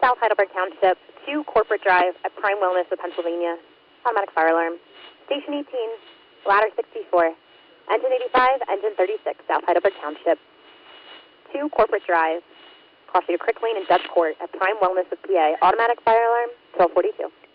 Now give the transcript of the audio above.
South Heidelberg Township, 2 Corporate Drive at Prime Wellness of Pennsylvania. Automatic fire alarm. Station 18, ladder 64. Engine 85, engine 36, South Heidelberg Township. 2 Corporate Drive, crossing to Crick Lane and Dutch Court at Prime Wellness of PA. Automatic fire alarm, 1242.